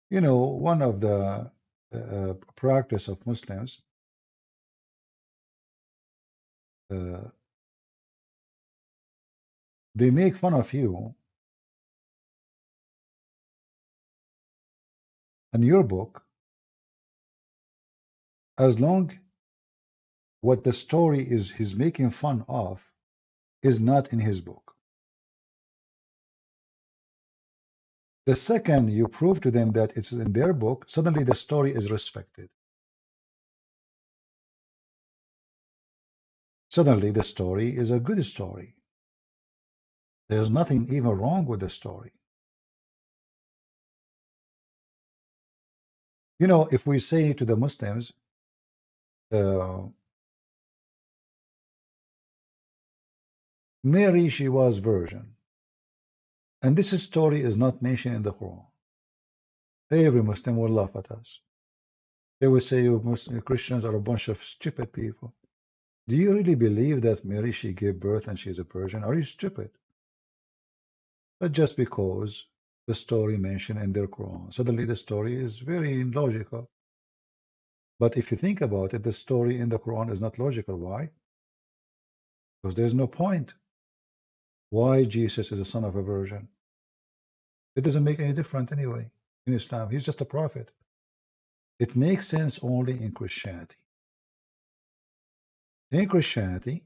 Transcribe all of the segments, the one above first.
You know, one of the practice of Muslims, uh, they make fun of you in your book as long what the story is he's making fun of is not in his book. The second you prove to them that it's in their book, suddenly the story is respected. Suddenly the story is a good story. There's nothing even wrong with the story. You know, if we say to the Muslims, uh, Mary, she was virgin, and this story is not mentioned in the Quran, every Muslim will laugh at us. They will say you Muslim Christians are a bunch of stupid people. Do you really believe that Mary, she gave birth and she's a virgin? Are you stupid? But just because the story mentioned in their Quran, suddenly the story is very logical. But if you think about it, the story in the Quran is not logical. Why? Because there's no point. Why Jesus is the son of a virgin? It doesn't make any difference anyway in Islam. He's just a prophet. It makes sense only in Christianity. In Christianity,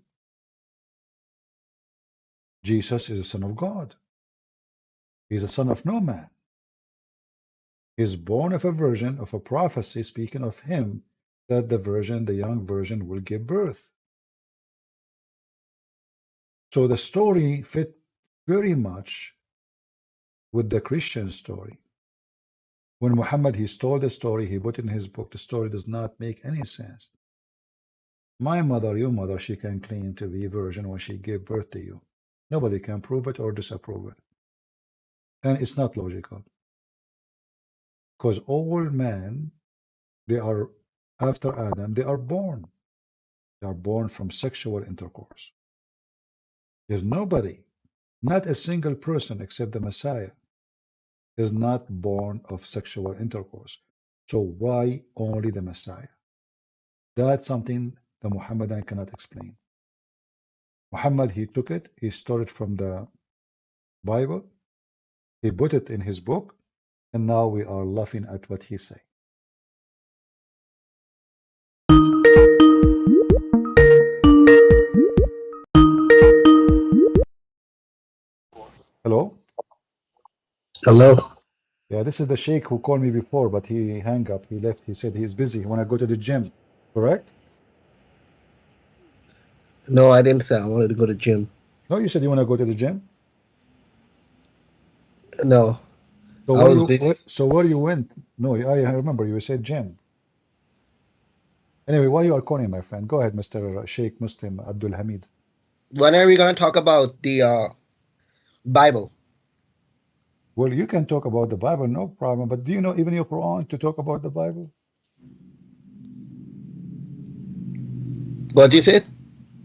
Jesus is the Son of God. He's the son of no man. He's born of a virgin, of a prophecy speaking of him, that the virgin, the young virgin, will give birth. So the story fit very much with the Christian story. When Muhammad he told the story, he put in his book, the story does not make any sense. My mother, your mother, she can claim to be a virgin when she gave birth to you. Nobody can prove it or disapprove it. And it's not logical. Because all men, they are, after Adam, they are born. They are born from sexual intercourse. There's nobody, not a single person except the Messiah, is not born of sexual intercourse. So why only the Messiah? That's something the Muhammadan cannot explain. Muhammad, he took it, he stole it from the Bible, he put it in his book, and now we are laughing at what he say. Hello? Hello? Yeah, this is the Sheikh who called me before, but he hung up, he left, he said he's busy, he wanna go to the gym, correct? No, I didn't say I wanted to go to gym. No, you said you wanna go to the gym? No, So I was busy. so where you went? No, I remember you said gym. Anyway, why you are calling, my friend? Go ahead, Mr. Sheikh Muslim Abdul Hameed. When are we going to talk about the Bible? Well, you can talk about the Bible, no problem. But do you know even your Quran to talk about the Bible? What you said?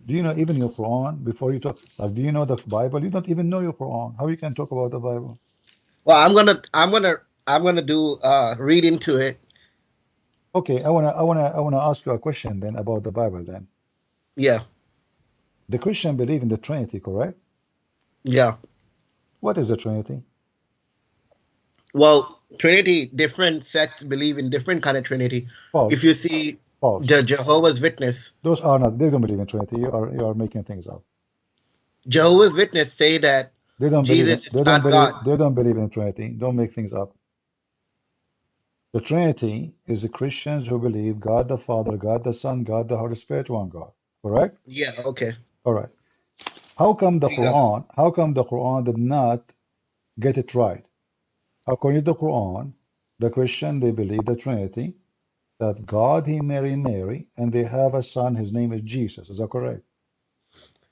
Do you know even your Quran before you talk? Like, do you know the Bible? You don't even know your Quran. How you can talk about the Bible? Well, I'm gonna do read into it. Okay, I wanna ask you a question then about the Bible. Then Yeah, the Christian believe in the Trinity, correct? yeah. What is the Trinity? Well, Trinity, different sects believe in different kind of Trinity. If you False, see false. the Jehovah's Witness, Those are not. They don't believe in Trinity. You are making things up. Jehovah's Witness say that They don't believe in. Jesus is not God. They don't believe in Trinity. Don't make things up. The Trinity is the Christians who believe God the Father, God the Son, God the Holy Spirit, one God. Correct? Yeah, okay. All right. Three gods. How come the Quran did not get it right? According to the Quran, the Christian they believe the Trinity, that God he married Mary, and they have a son, his name is Jesus. Is that correct?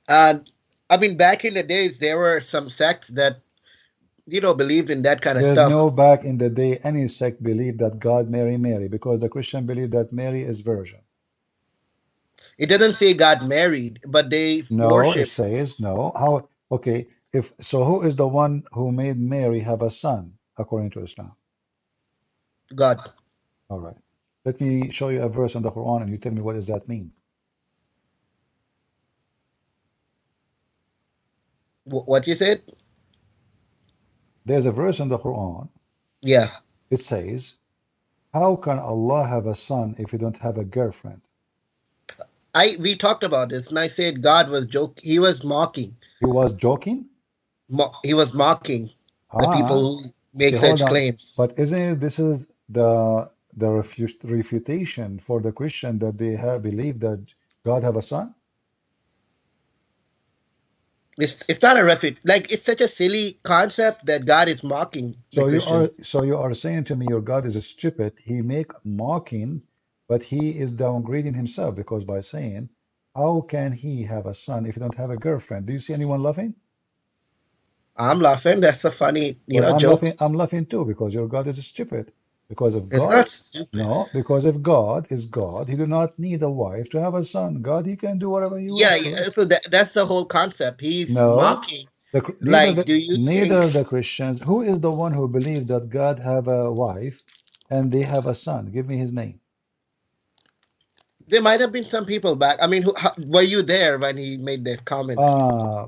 And I mean, back in the days, there were some sects that believed in that kind of There's stuff. no back in the day any sect believed that God married Mary, because the Christian believe that Mary is virgin. It doesn't say God married, but they No, it worship. says no. How? Okay, if so, who is the one who made Mary have a son according to Islam? God. All right. Let me show you a verse in the Quran and you tell me what does that mean. What you said? There's a verse in the Quran. Yeah. It says, how can Allah have a son if he don't have a girlfriend? I we talked about this, and I said God was joke. He was mocking. He was joking? He was mocking the people Ah, who make okay, hold such on. claims. But isn't it, this is the refutation for the Christian that they have believed that God have a son? It's not a refuge. Like it's such a silly concept that God is mocking the Christians. So you are saying to me your God is stupid. He make mocking, but he is downgrading himself because by saying, how can he have a son if he don't have a girlfriend? Do you see anyone laughing? I'm laughing. That's a funny, Well, joke. I'm laughing too because your God is stupid. Because if It's God, not stupid. no, because if God is God, he do not need a wife to have a son. God, he can do whatever he Yeah, wants, yeah. correct? So that's the whole concept. He's No, mocking. Like, do you think neither the Christians. Who is the one who believed that God have a wife and they have a son? Give me his name. there might have been some people back? I mean, were you there when he made that comment?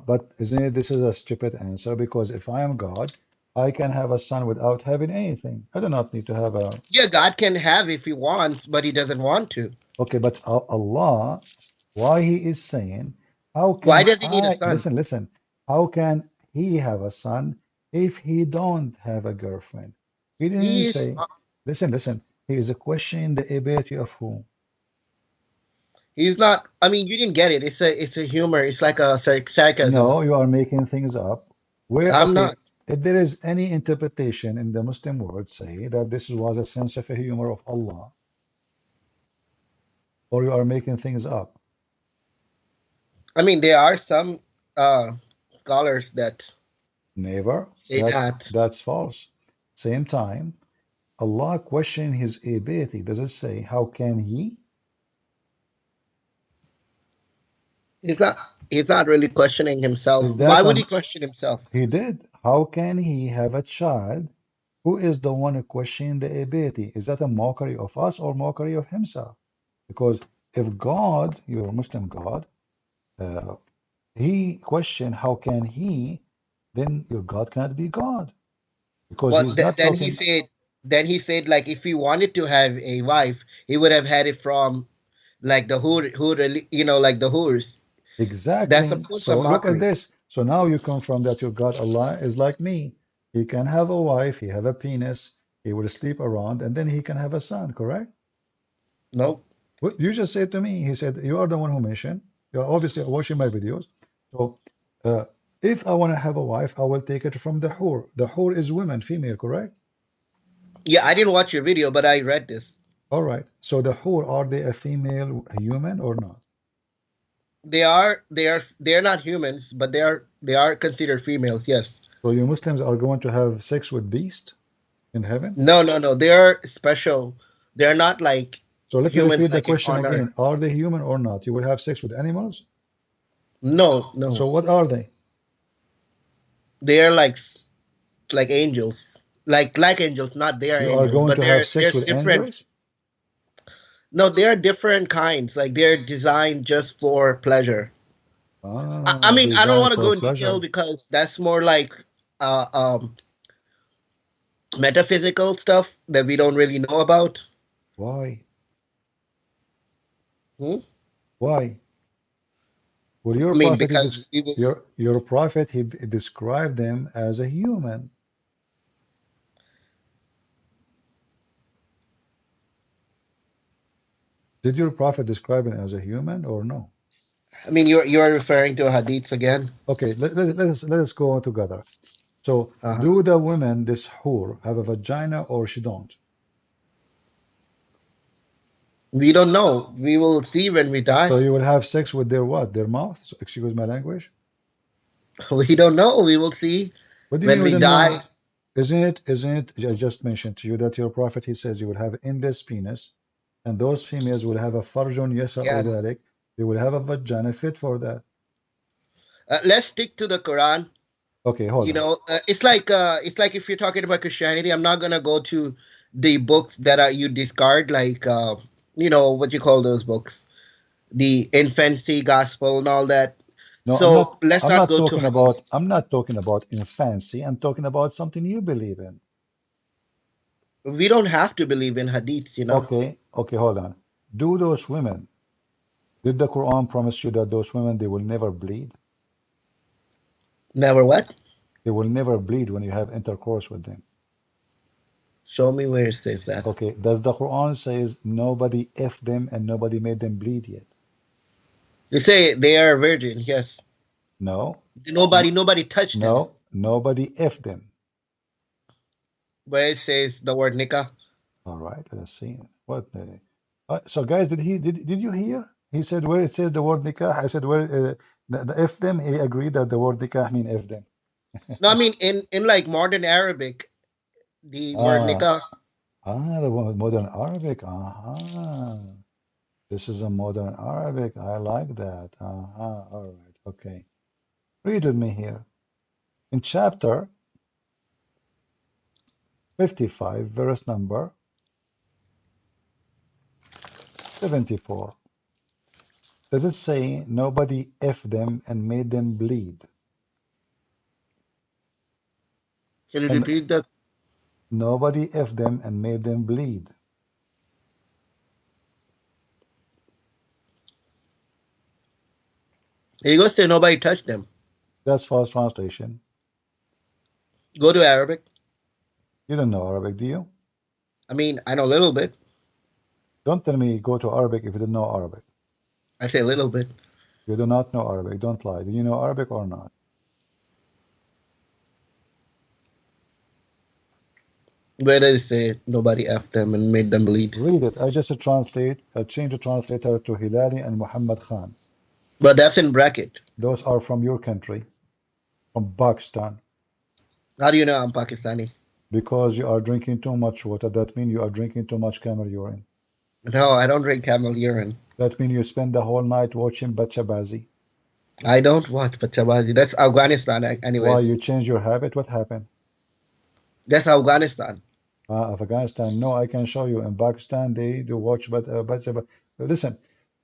But isn't it, this is a stupid answer because if I am God, I can have a son without having anything. I do not need to have a. Yeah, God can have if he wants, but he doesn't want to. Okay, but Allah, why he is saying, how Why can does he need a I, son? listen, how can he have a son if he don't have a girlfriend? He didn't He's say, listen, he is questioning the ability of who? he's not. I mean, you didn't get it. It's a humor. It's like a sarcasm. No, you are making things up. Where, I'm okay, not. if there is any interpretation in the Muslim world say that this was a sense of a humor of Allah, or you are making things up. I mean, there are some uh, scholars that Never. say that. That's false. Same time, Allah questioning his ability. Does it say, how can he? He's not. He's not really questioning himself. Is Why that would he question himself? he did? How can he have a child who is the one questioning the ability? Is that a mockery of us or mockery of himself? Because if God, your Muslim God, uh, he questioned, how can he? Then your God cannot be God because Well, he's not then he talking. said. Then he said, like, if he wanted to have a wife, he would have had it from like the like the whores. That's of Exactly. course a So look at mockery. this. So now you confirm that your God Allah is like me. He can have a wife, he have a penis, he will sleep around, and then he can have a son, correct? Nope. What you just said to me, he said, you are the one who mentioned. You're obviously watching my videos. So uh, if I want to have a wife, I will take it from the whore. The whore is women, female, correct? Yeah, I didn't watch your video, but I read this. All right. So the whore, are they a female a human or not? They're not humans, but they are considered females. Yes. So you Muslims are going to have sex with beast in heaven? No, no, no. They are special. They're not like So let me humans repeat the like in question honor. again. Are they human or not? You will have sex with animals? No, no. So what are they? They're like angels. Like angels, not they are You are angels, going but to have they're sex there's with different. angels? No, they are different kinds. Like they're designed just for pleasure. I Ah, mean, I don't designed want to for go in detail pleasure. because that's more like uh, um, metaphysical stuff that we don't really know about. Why? Hmm? Why? Well, your I mean, prophet, because we will. your prophet, he described them as a human. Did your prophet describe him as a human or no? I mean, you're referring to hadiths again. Okay, let us go on together. So, Uh-huh. do the women, this whore, have a vagina or she don't? We don't know. We will see when we die. So you will have sex with their what? Their mouth? So, excuse my language. We don't know. We will see What do you mean when we we don't know? die. Isn't it, I just mentioned to you that your prophet, he says you will have endless penis, and those females will have a farjun yasa or Again, dhalik. They will have a vagina fit for that. let's stick to the Quran. Okay, hold on. It's like if you're talking about Christianity, I'm not gonna go to the books that are you discard, like what you call those books, the infancy gospel and all that. No, I'm So not. let's I'm not not go to talking about. hadith. I'm not talking about infancy. I'm talking about something you believe in. We don't have to believe in hadiths. Okay. Okay. Hold on. Do those women? Did the Quran promise you that those women they will never bleed? Never what? They will never bleed when you have intercourse with them. Show me where it says that. Okay. Does the Quran says nobody f them and nobody made them bleed yet? They say they are a virgin. Yes. No. Nobody touched them. No. Nobody f them. Where it says the word nikah. All right. Let's see. What? So guys, did you hear? He said where it says the word nikah. I said where the f them. He agreed that the word nikah mean f them. No, I mean in like modern Arabic, the word Ah. nikah. The one with modern Arabic. This is a modern Arabic. I like that. All right. Okay. Read with me here. In chapter 55, verse number 74, does it say nobody F them and made them bleed? Can you And repeat that? nobody F them and made them bleed. You go say nobody touched them. That's false translation. Go to Arabic. You don't know Arabic, do you? I mean, I know a little bit. Don't tell me go to Arabic if you don't know Arabic. I say a little bit. You do not know Arabic. Don't lie. Do you know Arabic or not? Where does it say nobody effed them and made them bleed? Read it. I just translate. I change the translator to Hilali and Muhammad Khan. But that's in bracket. Those are from your country, from Pakistan. How do you know I'm Pakistani? Because you are drinking too much water. That means you are drinking too much camel urine. No, I don't drink camel urine. That means you spend the whole night watching Bachabazi. I don't watch Pachabazi. That's Afghanistan, Why anyways. you change your habit? What happened? That's Afghanistan. Afghanistan. No, I can show you. In Pakistan, they do watch Bachabazi. Listen,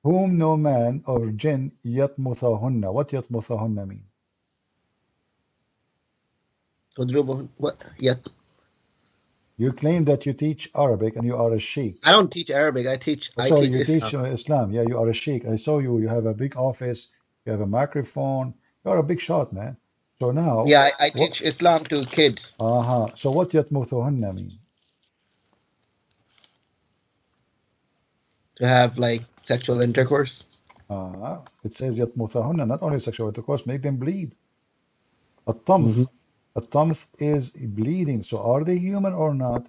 whom no man or jinn yatmuthahunna. What yatmuthahunna mean? What? Yet. You claim that you teach Arabic and you are a sheikh. I don't teach Arabic. I teach Oh, I sorry, teach you teach Islam. Islam. Yeah, you are a sheikh. I saw you. You have a big office. You have a microphone. You are a big shot, man. So now, Yeah, I what? teach Islam to kids So what yatmuthuhunna mean? to have like sexual intercourse. It says yatmuthuhunna, not only sexual intercourse, make them bleed. الطمث. Hmm. الطمث is bleeding. So are they human or not?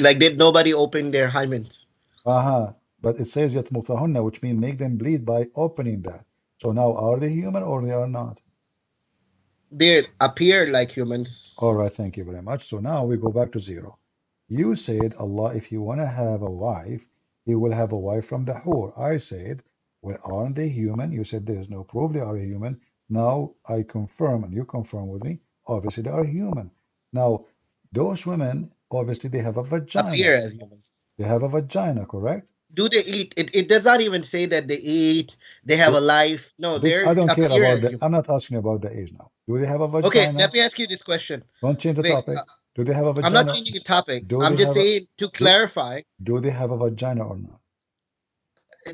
Like did nobody open their hymens? But it says yatmuthuhunna, which means make them bleed by opening that. So now are they human or they are not? They appear like humans. All right, thank you very much. So now we go back to zero. You said, Allah, if you want to have a wife, He will have a wife from the hur. I said, well, aren't they human? You said there's no proof they are human. Now I confirm, and you confirm with me, obviously they are human. Now, those women, obviously they have a Appear vagina. as humans. They have a vagina, correct? Do they eat? It does not even say that they eat, they have a Do, life. No, I they don't care appear about as the, humans. I'm not asking about the age now. Do they have a Okay, vagina? let me ask you this question. Don't change the Wait, topic. Do they have a I'm not vagina? changing the topic. Do I'm they just have a, saying to do, clarify. Do they have a vagina or not?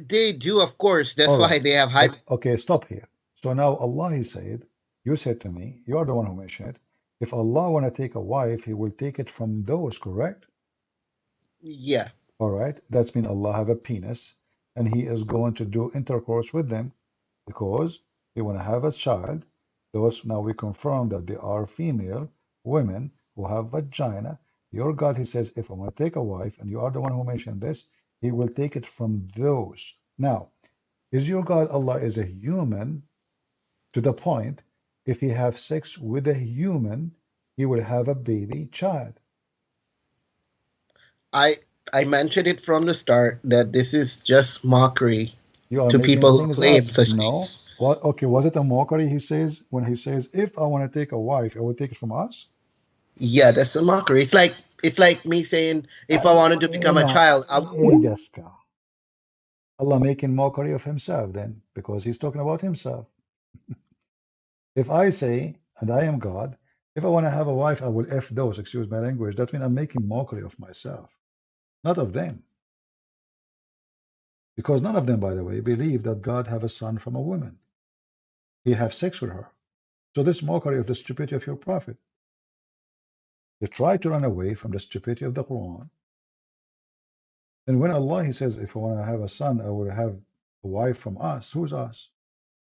They do, of course. All That's right. why they have hymen. Okay, stop here. So now Allah, He said, you said to me, you are the one who mentioned it. If Allah want to take a wife, He will take it from those, correct? Yeah. All right. That's mean Allah have a penis and He is going to do intercourse with them because He want to have a child. Those now we confirm that they are female women who have vagina. Your God, He says, if I want to take a wife, and you are the one who mentioned this, He will take it from those. Now, is your God Allah is a human to the point if he have sex with a human, he will have a baby child. I I mentioned it from the start that this is just mockery You are to making people who things claim up. such No. things. What? Okay, was it a mockery he says when he says, if I want to take a wife, I will take it from us? Yeah, that's a mockery. It's like me saying if I wanted to become a Now, child, Egaska. Allah making mockery of himself then, because he's talking about himself. If I say, and I am God, if I want to have a wife, I will F those, excuse my language. That means I'm making mockery of myself, not of them. Because none of them, by the way, believe that God have a son from a woman. He have sex with her. So this mockery of the stupidity of your prophet. You try to run away from the stupidity of the Quran. And when Allah, He says, if I want to have a son, I will have a wife from us. Who's us?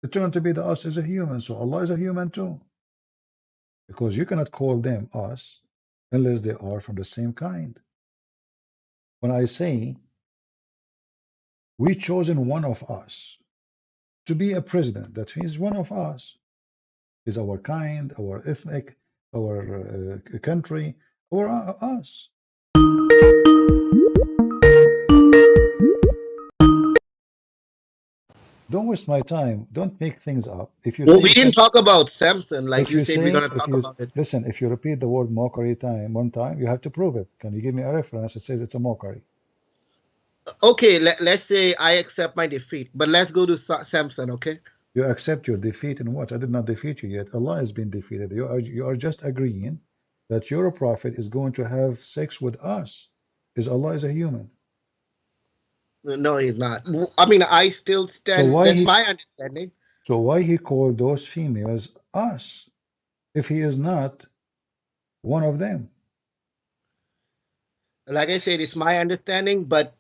It turned to be the us is a human. So Allah is a human too. Because you cannot call them us unless they are from the same kind. When I say we chosen one of us to be a president, that means one of us is our kind, our ethnic, our country, or us. Don't waste my time. Don't make things up. If you well, say we you didn't can, talk about Samson. Like if you you said, we're say, gonna if talk you about it. listen, if you repeat the word mockery one time, you have to prove it. Can you give me a reference that says it's a mockery? Okay, let's say I accept my defeat, but let's go to Samson. Okay. You accept your defeat in what? I did not defeat you yet. Allah has been defeated. You are just agreeing that your prophet is going to have sex with us. Is Allah is a human. No, he's not. I mean, I still So stand. That's my understanding. why he called those females us if he is not one of them? Like I said, it's my understanding, but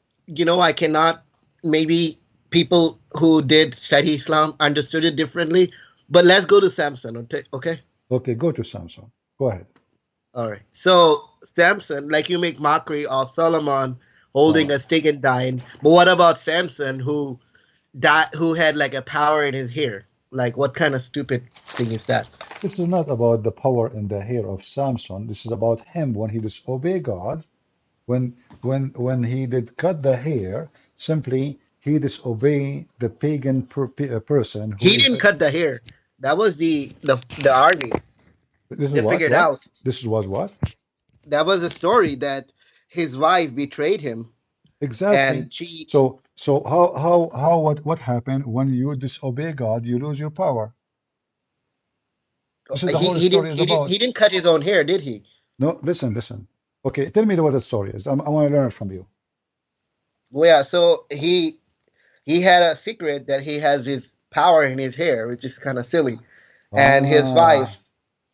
I cannot. Maybe people who did study Islam understood it differently. But let's go to Samson. Okay. Okay. Okay, go to Samson. Go ahead. All right. So Samson, like you make mockery of Solomon holding Uh, a stick and dying, but what about Samson who died, who had like a power in his hair? Like, what kind of stupid thing is that? this is not about the power in the hair of Samson. This is about him when he disobeyed God. When he did cut the hair, simply he disobeyed the pagan person who He is. didn't cut the hair. That was the army. This is They what figured what out. this was what That was a story that his wife betrayed him, exactly. and she So how what happened when you disobey God? You lose your power. This is the he whole he story didn't is he didn't he about. didn't cut his own hair, did he? No, listen. Okay, tell me what the story is. I want to learn it from you. Well, yeah. So he had a secret that he has his power in his hair, which is kind of silly. And his Ah, wife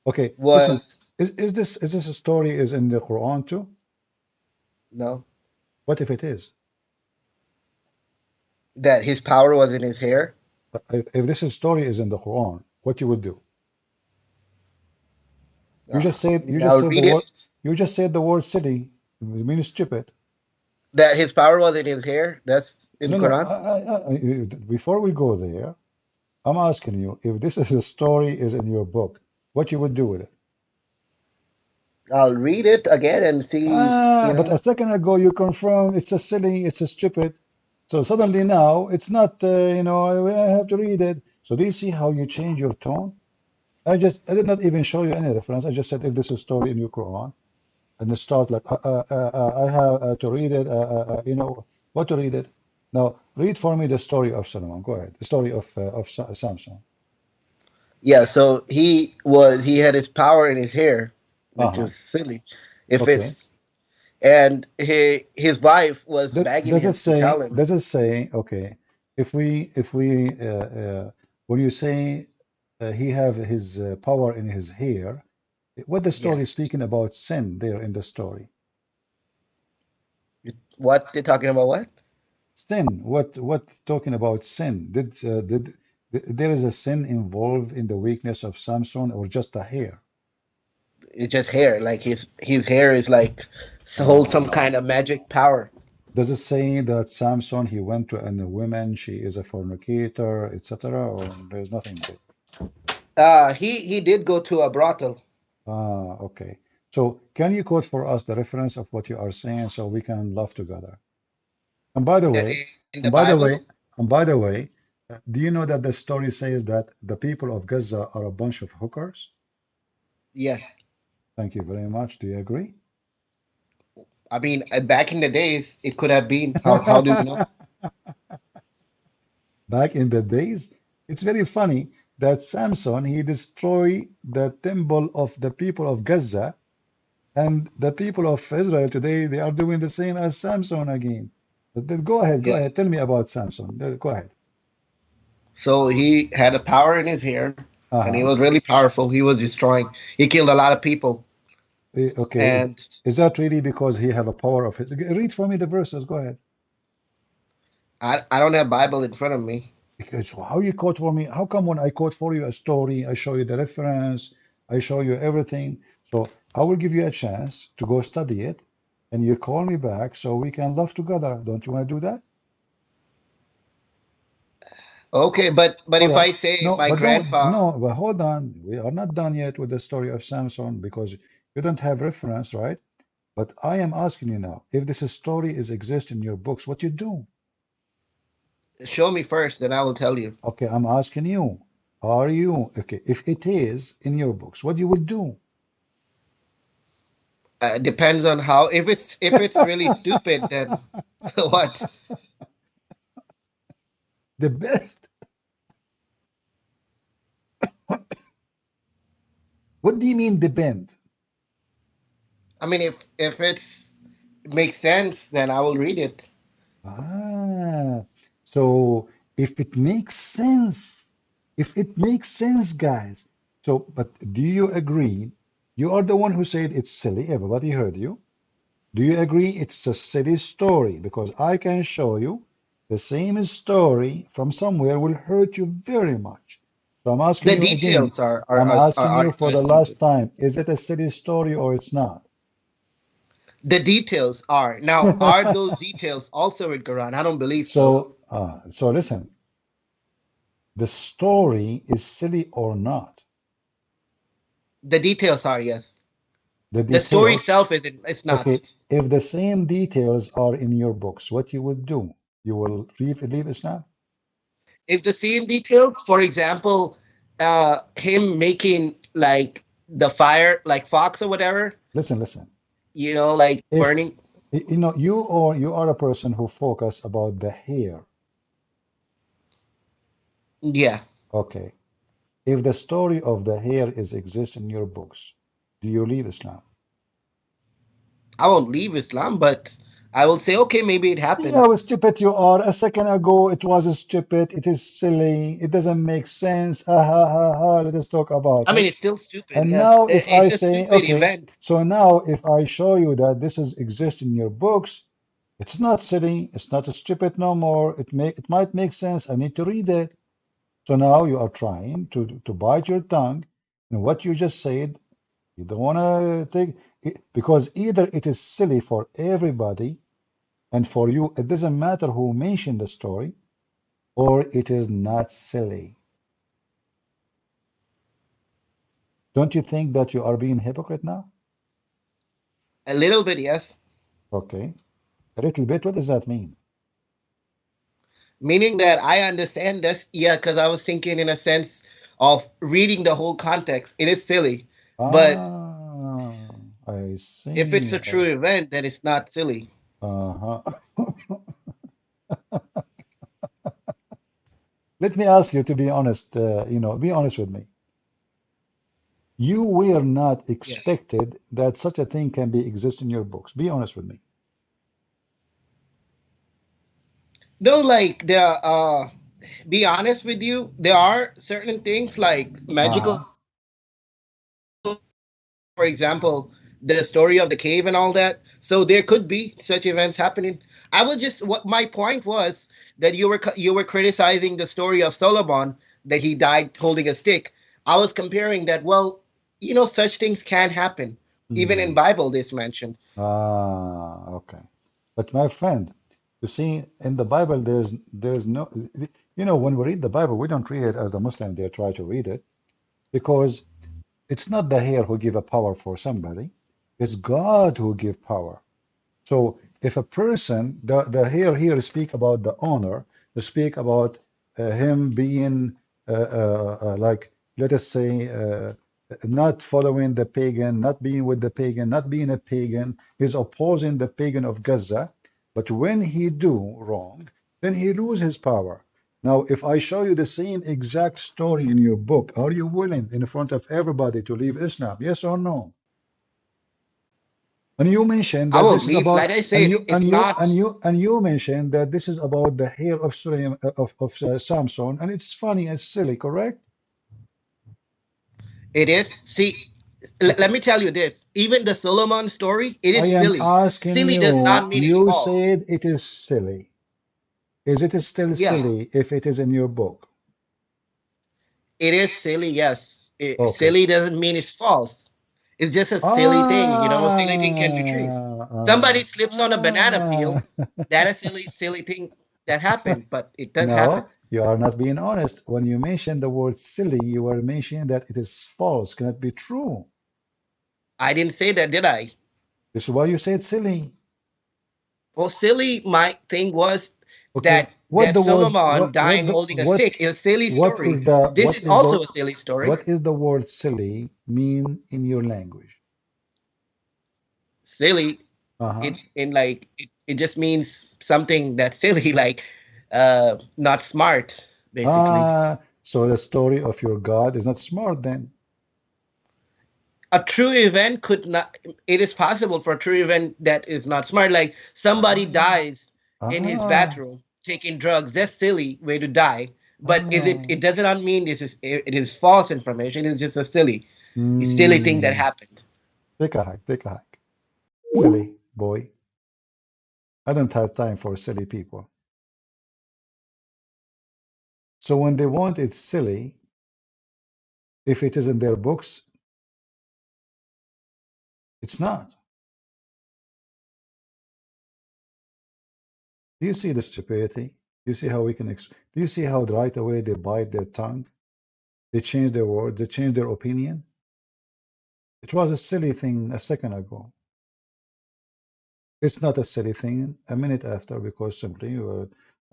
okay. Listen, was is this a story is in the Quran too? no, What if it is? that his power was in his hair. If this story is in the Quran, what you would do? You just said you just I'll said the read word it. you just said the word silly. It means stupid. That his power was in his hair. That's in No, no. Quran. Before we go there, I'm asking you if this is a story is in your book, what you would do with it. I'll read it again and see. But a second ago you confirmed it's a silly, it's a stupid. So suddenly now it's not. I have to read it. So do you see how you change your tone? I did not even show you any reference. I just said if this is a story in your Quran, and it start like I have to read it. What to read it. Now read for me the story of Solomon. Go ahead. The story of Samson. Yeah. So he had his power in his hair, which Uh-huh. is silly. If Okay. it's and his wife was Does, begging does it him to tell say, him. does it say, okay, when you say he have his power in his hair, what the story is Yes. speaking about sin there in the story? What they're talking about? What? Sin, what talking about sin? There is a sin involved in the weakness of Samson or just a hair? It's just hair. Like his hair is like hold some Uh, kind of magic power. does it say that Samson he went to a woman, she is a fornicator, etc., or there's nothing there? He did go to a brothel. Okay. So can you quote for us the reference of what you are saying so we can laugh together? And by the way, In the and by the Bible. way, and by the way, do you know that the story says that the people of Gaza are a bunch of hookers? Yes. Thank you very much. Do you agree? I mean, back in the days, it could have been. How do you know? Back in the days, it's very funny that Samson he destroyed the temple of the people of Gaza, and the people of Israel today they are doing the same as Samson again. But then go Yeah. ahead, tell me about Samson. Go ahead. So he had a power in his hair, and he Uh-huh. was really powerful. He was destroying. He killed a lot of people, Okay, and is that really because he have a power of his? Read for me the verses. Go ahead. I don't have Bible in front of me. Because how you quote for me? How come when I quote for you a story, I show you the reference, I show you everything. So I will give you a chance to go study it, and you call me back so we can laugh together. Don't you want to do that? Okay, but All if right. I say No, my but don't. grandpa, No, but hold on. We are not done yet with the story of Samson because you don't have reference, right? But I am asking you now, if this story is exist in your books, what you do? show me first, then I will tell you. Okay, I'm asking you, are you okay? If it is in your books, what you will do? Depends on how. If it's really stupid, then what? The best. What do you mean depend? I mean, if it's makes sense, then I will read it. Ah, so if it makes sense, if it makes sense, guys. So, but do you agree? You are the one who said it's silly. Everybody heard you. Do you agree it's a silly story? Because I can show you the same story from somewhere will hurt you very much. So I'm asking The you again. details are are I'm are, are, asking are you for are the last stupid. time. Is it a silly story or it's not? The details are now. Are those details also in Quran? I don't believe so. So listen, the story is silly or not. The details are, yes. The The story details, itself isn't. It's okay, not. if the same details are in your books, what you will do? You will leave Islam? If the same details, for example, him making like the fire, like fox or whatever, Listen. like If burning. you are a person who focus about the hair, Yeah, okay. If the story of the hair is exist in your books, do you leave Islam? I won't leave Islam, but I will say, okay, maybe it See happened. how stupid you are. A second ago it was stupid. It is silly. It doesn't make sense. Ha ha ha ha. Let us talk about I mean, it. it's still stupid. And Yes, now if I it's a say, stupid okay, event. so now if I show you that this is exist in your books, it's not silly, it's not stupid no more. It might make sense. I need to read it. So now you are trying to bite your tongue, and what you just said, you don't want to take it because either it is silly for everybody, and for you it doesn't matter who mentioned the story, or it is not silly. Don't you think that you are being hypocrite now? A little bit, yes. Okay, a little bit. What does that mean? Meaning that I understand this, yeah, because I was thinking in a sense of reading the whole context. It is silly, but Ah, I if it's see. a true event, then it's not silly. Uh-huh. Let me ask you to be honest, be honest with me. You were not Yes. expected that such a thing can be exist in your books. Be honest with me. No, like be honest with you, there are certain things like magical, Uh-huh. for example, the story of the cave and all that. So there could be such events happening. I was just what my point was that you were criticizing the story of Solomon that he died holding a stick. I was comparing that. Well, such things can happen. Even in Hmm. Bible, this mentioned. Ah, okay. But my friend, you see, in the Bible, there's no, when we read the Bible, we don't read it as the Muslim they try to read it because it's not the hair who give a power for somebody, it's God who give power. So if a person, the here speak about the honor, they speak about him being like, let us say, not following the pagan, not being with the pagan, not being a pagan. He's opposing the pagan of Gaza. But when he do wrong, then he lose his power. Now, if I show you the same exact story in your book, are you willing in front of everybody to leave Islam? Yes or no? And you mentioned I that will this is leave. about, Like I said, it's not. and you mentioned that this is about the hair of Samson, and it's funny and silly, correct? It is. See, let Okay. me tell you this. Even the Solomon story, it I is am silly. asking Silly does you, not mean it's you false. said it is silly. Is it still Yeah, silly if it is in your book? it is silly. Yes, Okay. silly doesn't mean it's false. It's just a silly thing. You know, a silly thing can be true. Ah, Somebody slips on a banana peel. ah. That is silly thing that happened, but it does happen. No, you are not being honest. When you mention the word silly, you are mentioning that it is false, cannot be true. I didn't say that, did I? This is why you said silly. Well, silly. My thing was Okay, that Solomon dying holding a stick is a silly story. This is also a silly story. what is the word silly mean in your language? Silly. Uh-huh. It just means something that's silly, like not smart, basically. Ah, so the story of your God is not smart then. A true event could not. It is possible for a true event that is not smart, like somebody Ah, dies in his ah, bathroom taking drugs. That's silly way to die. But is it? ah. It does not mean it is false information. It's just a silly thing that Hmm. happened. Take a hike, take a hike. Silly boy. I don't have time for silly people. So when they want it silly, if it is in their books, it's not. Do you see the stupidity? Do you see how we can do you see how right away they bite their tongue? They change their word, they change their opinion. It was a silly thing a second ago. It's not a silly thing a minute after because simply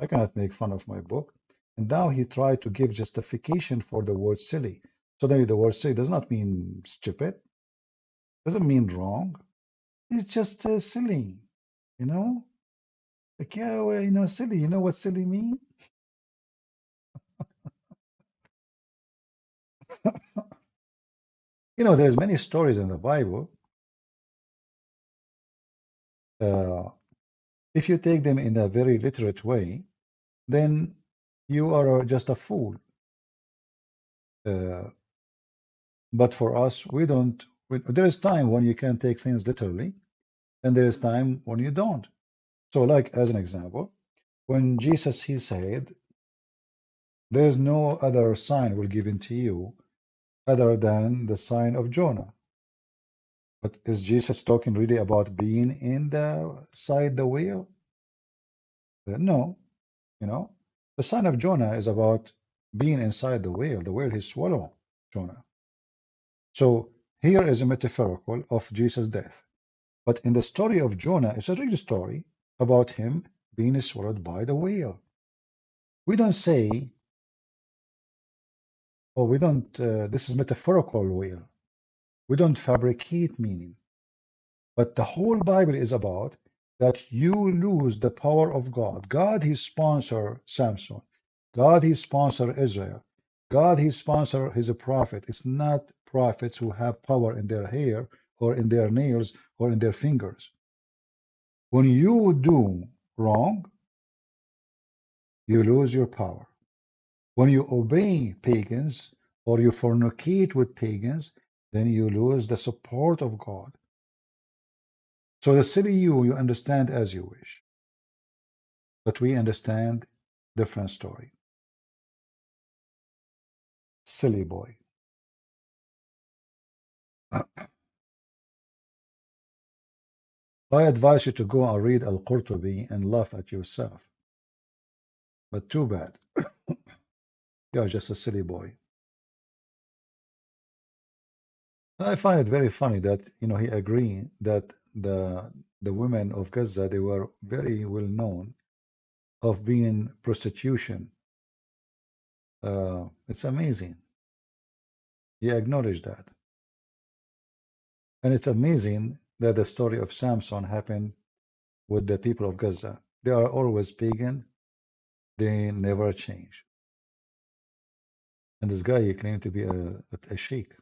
I cannot make fun of my book. And now he tried to give justification for the word silly. Suddenly the word silly does not mean stupid, doesn't mean wrong. It's just silly, you know? Like, yeah, well, silly. You know what silly mean? There's many stories in the Bible. Uh, if you take them in a very literate way, then you are just a fool. Uh, but for us, we don't. There is time when you can take things literally, and there is time when you don't. So, like as an example, when Jesus he said, "There is no other sign will given to you other than the sign of Jonah." But is Jesus talking really about being in the side the whale? No, you know, the sign of Jonah is about being inside the whale. The whale is swallow Jonah. So here is a metaphorical of Jesus' death. But in the story of Jonah, it's a real story about him being swallowed by the whale. We don't say, oh, we don't, this is metaphorical whale. We don't fabricate meaning. But the whole Bible is about that you lose the power of God. God, He sponsor Samson. God, He sponsor Israel. God, He sponsor His prophet. It's not prophets who have power in their hair or in their nails or in their fingers. When you do wrong, you lose your power. When you obey pagans or you fornicate with pagans, then you lose the support of God. So the silly you understand as you wish. But we understand different story. Silly boy. I advise you to go and read Al-Qurtubi and laugh at yourself. But too bad. You're just a silly boy. I find it very funny that he agreed that the women of Gaza they were very well known of being prostitution. It's amazing. He acknowledged that. And it's amazing that the story of Samson happened with the people of Gaza. They are always pagan, they never change. And this guy, he claimed to be a sheikh.